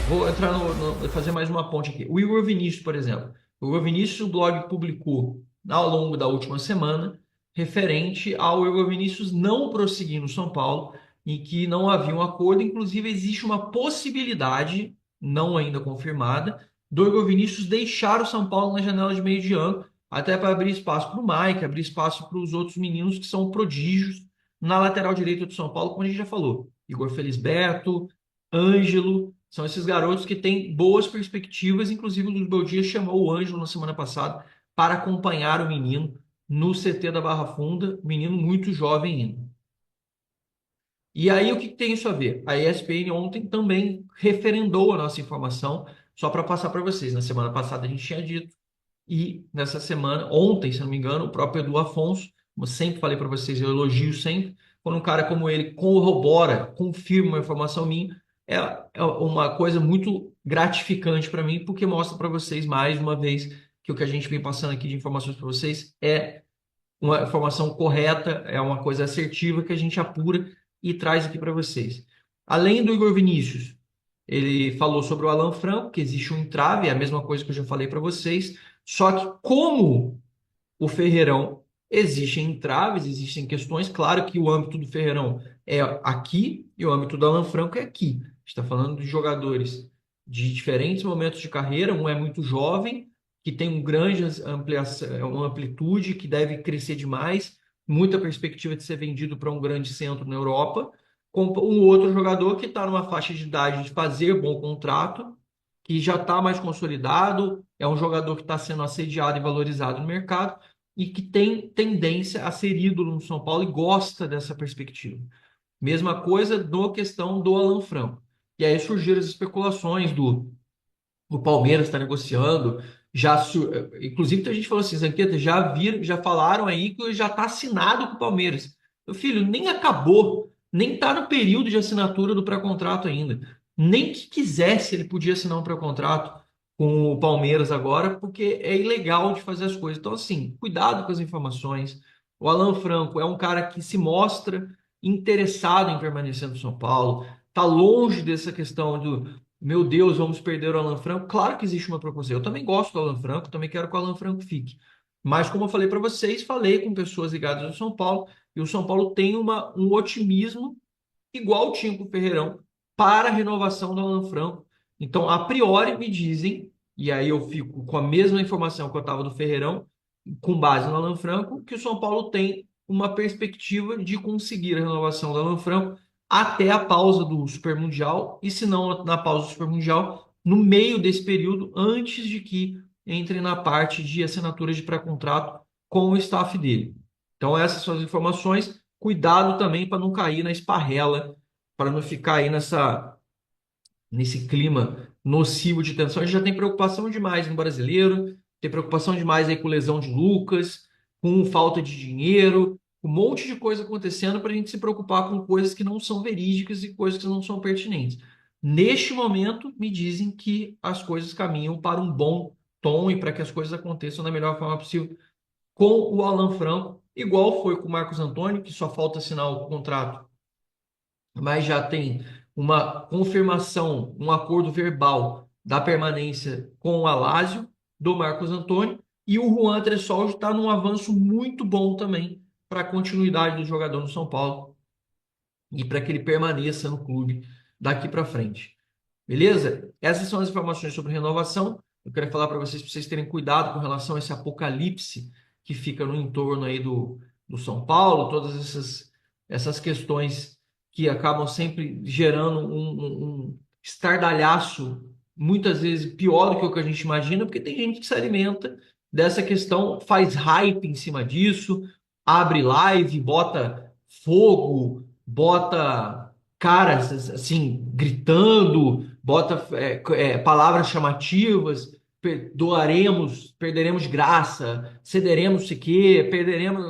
Vou entrar fazer mais uma ponte aqui. O Igor Vinícius, por exemplo. O Igor Vinícius, o blog publicou ao longo da última semana referente ao Igor Vinícius não prosseguir no São Paulo, em que não havia um acordo. Inclusive, existe uma possibilidade, não ainda confirmada, do Igor Vinícius deixar o São Paulo na janela de meio de ano, até para abrir espaço para o Mike, abrir espaço para os outros meninos que são prodígios na lateral direita do São Paulo, como a gente já falou. Igor Felisberto, Ângelo. São esses garotos que têm boas perspectivas. Inclusive, o Luiz Beldia chamou o Ângelo na semana passada para acompanhar o menino no CT da Barra Funda, menino muito jovem ainda. E aí, o que tem isso a ver? A ESPN ontem também referendou a nossa informação, só para passar para vocês. Na semana passada a gente tinha dito, e nessa semana, ontem, se não me engano, o próprio Edu Afonso, como eu sempre falei para vocês, eu elogio sempre, quando um cara como ele corrobora, confirma uma informação minha, é uma coisa muito gratificante para mim, porque mostra para vocês mais uma vez que o que a gente vem passando aqui de informações para vocês é uma informação correta, é uma coisa assertiva que a gente apura e traz aqui para vocês. Além do Igor Vinícius, ele falou sobre o Alan Franco, que existe um entrave, é a mesma coisa que eu já falei para vocês, só que como o Ferreirão existem entraves, existem questões, claro que o âmbito do Ferreirão é aqui e o âmbito do Alan Franco é aqui. A gente está falando de jogadores de diferentes momentos de carreira, um é muito jovem, que tem um grande ampliação, uma amplitude, que deve crescer demais, muita perspectiva de ser vendido para um grande centro na Europa, com um outro jogador que está numa faixa de idade de fazer bom contrato, que já está mais consolidado, é um jogador que está sendo assediado e valorizado no mercado e que tem tendência a ser ídolo no São Paulo e gosta dessa perspectiva. Mesma coisa na questão do Alan Franco. E aí surgiram as especulações do o Palmeiras está negociando, inclusive a gente falou assim, Zanqueta, já viram, já falaram aí que já está assinado com o Palmeiras. Meu filho, nem acabou, nem está no período de assinatura do pré-contrato ainda. Nem que quisesse ele podia assinar um pré-contrato com o Palmeiras agora, porque é ilegal de fazer as coisas. Então, assim, cuidado com as informações. O Alan Franco é um cara que se mostra interessado em permanecer no São Paulo, está longe dessa questão do meu Deus, vamos perder o Alan Franco. Claro que existe uma proposta. Eu também gosto do Alan Franco, também quero que o Alan Franco fique. Mas, como eu falei para vocês, falei com pessoas ligadas ao São Paulo, e o São Paulo tem um otimismo igual tinha com o Ferreirão para a renovação do Alan Franco. Então, a priori, me dizem, e aí eu fico com a mesma informação que eu estava do Ferreirão, com base no Alan Franco, que o São Paulo tem uma perspectiva de conseguir a renovação do Alan Franco até a pausa do Super Mundial, e se não na pausa do Super Mundial, no meio desse período, antes de que entre na parte de assinatura de pré-contrato com o staff dele. Então, essas são as informações. Cuidado também para não cair na esparrela, para não ficar aí nesse clima nocivo de tensão. A gente já tem preocupação demais no brasileiro, tem preocupação demais aí com lesão de Lucas, com falta de dinheiro, um monte de coisa acontecendo para a gente se preocupar com coisas que não são verídicas e coisas que não são pertinentes. Neste momento, me dizem que as coisas caminham para um bom tom e para que as coisas aconteçam da melhor forma possível com o Alan Franco, igual foi com o Marcos Antônio, que só falta assinar o contrato, mas já tem uma confirmação, um acordo verbal da permanência com o Alásio, do Marcos Antônio, e o Juan Tressoldi está num avanço muito bom também para a continuidade do jogador no São Paulo e para que ele permaneça no clube daqui para frente. Beleza? Essas são as informações sobre renovação. Eu quero falar para vocês terem cuidado com relação a esse apocalipse que fica no entorno aí do São Paulo, todas essas questões que acabam sempre gerando um estardalhaço, muitas vezes pior do que o que a gente imagina, porque tem gente que se alimenta dessa questão, faz hype em cima disso, abre live, bota fogo, bota caras assim gritando, bota palavras chamativas, doaremos, perderemos graça, cederemos não sei o quê, perderemos.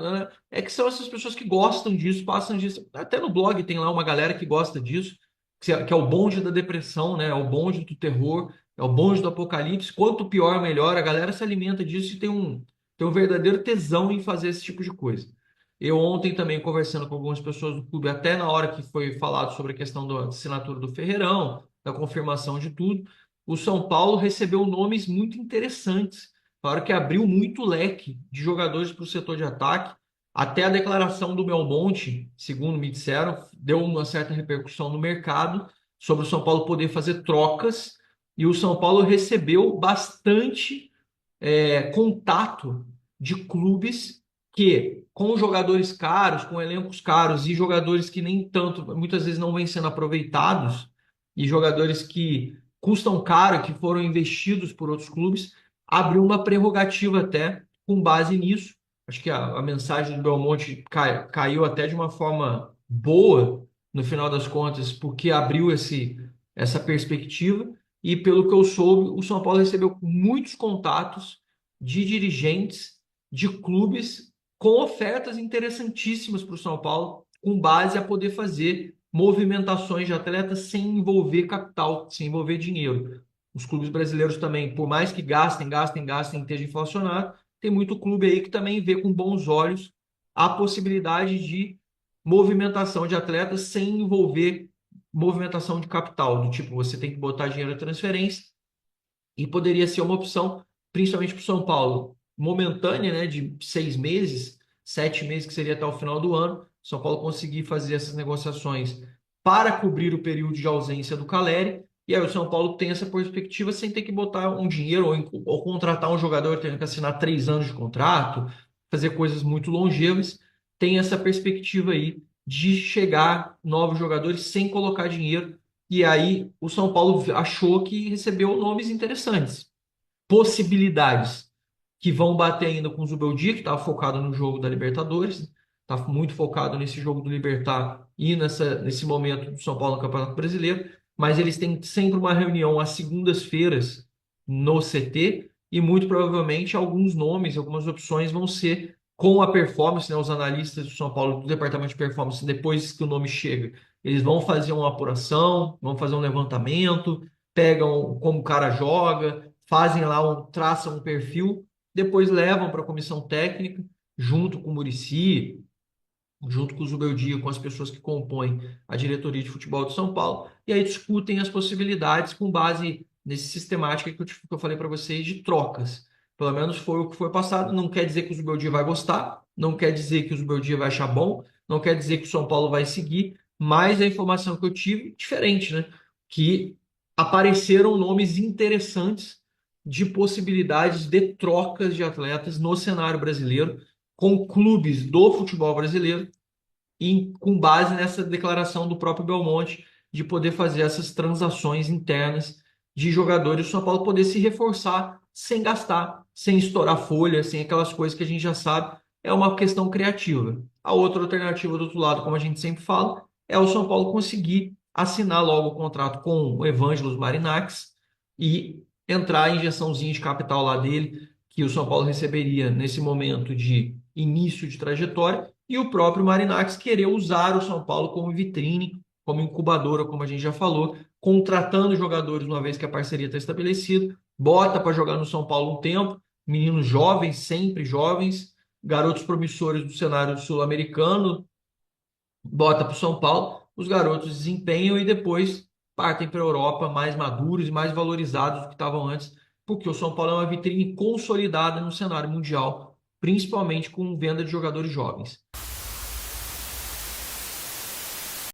É que são essas pessoas que gostam disso, passam disso. Até no blog tem lá uma galera que gosta disso, que é o bonde da depressão, né? É o bonde do terror, é o bonde do apocalipse. Quanto pior, melhor. A galera se alimenta disso e tem um verdadeiro tesão em fazer esse tipo de coisa. Eu ontem também conversando com algumas pessoas do clube, até na hora que foi falado sobre a questão da assinatura do Ferreirão, da confirmação de tudo, o São Paulo recebeu nomes muito interessantes. Claro que abriu muito leque de jogadores para o setor de ataque. Até a declaração do Belmonte, segundo me disseram, deu uma certa repercussão no mercado sobre o São Paulo poder fazer trocas. E o São Paulo recebeu bastante contato de clubes que, com jogadores caros, com elencos caros e jogadores que nem tanto, muitas vezes não vêm sendo aproveitados, e jogadores que custam caro, que foram investidos por outros clubes, abriu uma prerrogativa até com base nisso. Acho que a mensagem do Belmonte caiu até de uma forma boa no final das contas, porque abriu essa perspectiva. E pelo que eu soube, o São Paulo recebeu muitos contatos de dirigentes de clubes com ofertas interessantíssimas para o São Paulo, com base a poder fazer movimentações de atletas sem envolver capital, sem envolver dinheiro. Os clubes brasileiros também, por mais que gastem, esteja inflacionado, tem muito clube aí que também vê com bons olhos a possibilidade de movimentação de atletas sem envolver movimentação de capital, do tipo, você tem que botar dinheiro na transferência e poderia ser uma opção, principalmente para o São Paulo, momentânea, né, de 6 meses, 7 meses, que seria até o final do ano, São Paulo conseguir fazer essas negociações para cobrir o período de ausência do Caleri, e aí o São Paulo tem essa perspectiva sem ter que botar um dinheiro ou contratar um jogador tendo que assinar 3 anos de contrato, fazer coisas muito longevas, tem essa perspectiva aí de chegar novos jogadores sem colocar dinheiro. E aí o São Paulo achou que recebeu nomes interessantes, possibilidades que vão bater ainda com o Zubeldia, que estava focado no jogo da Libertadores, está muito focado nesse jogo do Libertad e nesse momento do São Paulo no Campeonato Brasileiro, mas eles têm sempre uma reunião às segundas-feiras no CT e muito provavelmente alguns nomes, algumas opções vão ser com a performance, né, os analistas do São Paulo, do departamento de performance, depois que o nome chega, eles vão fazer uma apuração, vão fazer um levantamento, pegam como o cara joga, fazem lá traçam um perfil, depois levam para a comissão técnica, junto com o Muricy, junto com o Zubeldia, com as pessoas que compõem a diretoria de futebol de São Paulo, e aí discutem as possibilidades com base nesse sistemática que eu falei para vocês de trocas. Pelo menos foi o que foi passado. Não quer dizer que o Zubeldia vai gostar, não quer dizer que o Zubeldia vai achar bom, não quer dizer que o São Paulo vai seguir, mas a informação que eu tive, diferente, né? Que apareceram nomes interessantes de possibilidades de trocas de atletas no cenário brasileiro, com clubes do futebol brasileiro e com base nessa declaração do próprio Belmonte de poder fazer essas transações internas de jogadores, o São Paulo poder se reforçar sem gastar, sem estourar folha, sem aquelas coisas que a gente já sabe, é uma questão criativa. A outra alternativa do outro lado, como a gente sempre fala, é o São Paulo conseguir assinar logo o contrato com o Evangelos Marinax e entrar a injeçãozinha de capital lá dele, que o São Paulo receberia nesse momento de início de trajetória, e o próprio Marinax querer usar o São Paulo como vitrine, como incubadora, como a gente já falou, contratando jogadores uma vez que a parceria está estabelecida, bota para jogar no São Paulo um tempo, meninos jovens, sempre jovens, garotos promissores do cenário sul-americano, bota para o São Paulo, os garotos desempenham e depois partem para a Europa mais maduros e mais valorizados do que estavam antes, porque o São Paulo é uma vitrine consolidada no cenário mundial, principalmente com venda de jogadores jovens.